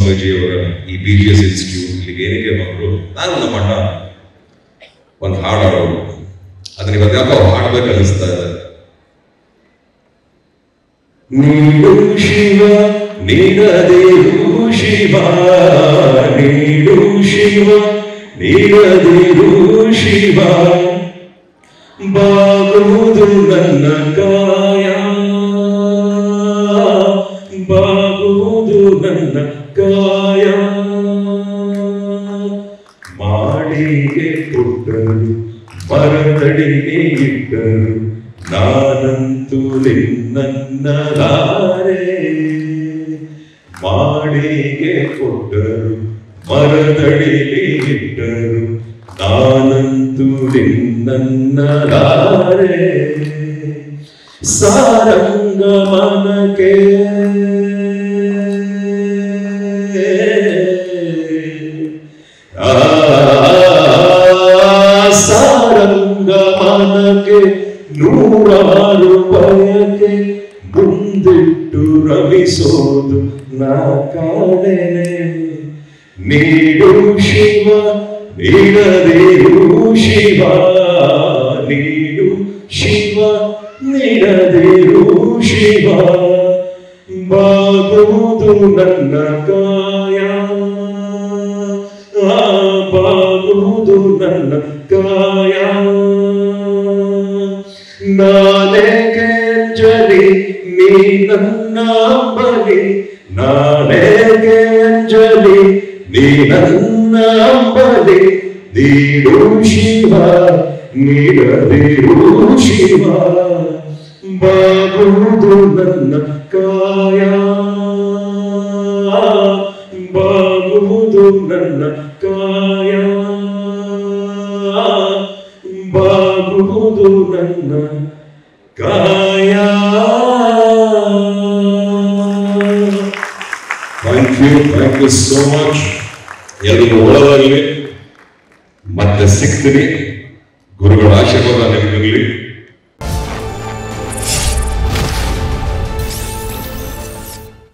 ಅವರ ಈ BGS institute ಇಲ್ಲಿಗೆ ಏನಕ್ಕೆ ಬಂದರು, ನಾನು ನಮ್ಮ ಅಣ್ಣ ಒಂದು ಹಾಡು ಹಾಡೋರು, ಅದನ್ನ ಇವತ್ತು ಯಾಕೋ ಹಾಡ್ಬೇಕು ಅನಿಸ್ತಾ ಇದೆ. ನೀಡು ಶಿವ ನೀಡದೇರು ಶಿವ, ನೀಡು ಶಿವ ನೀಡದೇರು ಶಿವ, ಬಾಗುವುದು ನನ್ನ ಕಾಯ, ಬಾಗುವುದು ನನ್ನ ಕಾಯ, ಮಾಡಿಗೆ ಕೊಟ್ಟರು ಮರದಡಿಗೆ ಇಟ್ಟರು, ನಾನಂತೂ ನಿನ್ನನ್ನಲಾರೆ, ಮಾಡಿಗೆ ಕೊಟ್ಟರು ಮರದಡಿಗೆ ಇಟ್ಟರು, ನಾನಂತೂ ನಿನ್ನನ್ನಲಾರೆ, ಸಾರಂಗಮನಕ್ಕೆ ಸಾರಂಗಮನಕ್ಕೆ ನೂರಾರು ಬಯಕೆ ಮುಂದಿಟ್ಟು ರಮಿಸೋದು ನಾ ಕಾಣೆನೆ, ನೀಡು ಶಿವ ನೀಡದೇರು ಶಿವ, ನೀಡು ಶಿವ ನೀಡದೇರು ಶಿವ, ಬಾಗುವುದು ನನ್ನ ಕಾಯ, ಬಾಗುವುದು ನನ್ನ ಕಾಯ, ನಾನೇಕೆ ಅಂಜಲಿ ನೀ ನನ್ನ ಬಲಿ, ನಾನೇಕೆ ಅಂಜಲಿ ನೀ ನನ್ನ ಬಲಿ, ನೀಡು ಶಿವ ನೀಡದೇರು ಶಿವ, ಬಾಗುವುದು ನನ್ನ ಕಾಯ, ಬಾಗುವುದು ನನ್ನ ಕಾಯ, ಬಾಗುವುದು ನನ್ನ ಕಾಯ. Thank you so much. ಎಲ್ಲರಿಗೂ ಒಳ್ಳೆದಾಗಲಿ, ಮತ್ತೆ ಸಿಗ್ತೀನಿ. ಗುರುಗಳ ಆಶೀರ್ವಾದ ನಿಮಗಿರಲಿ.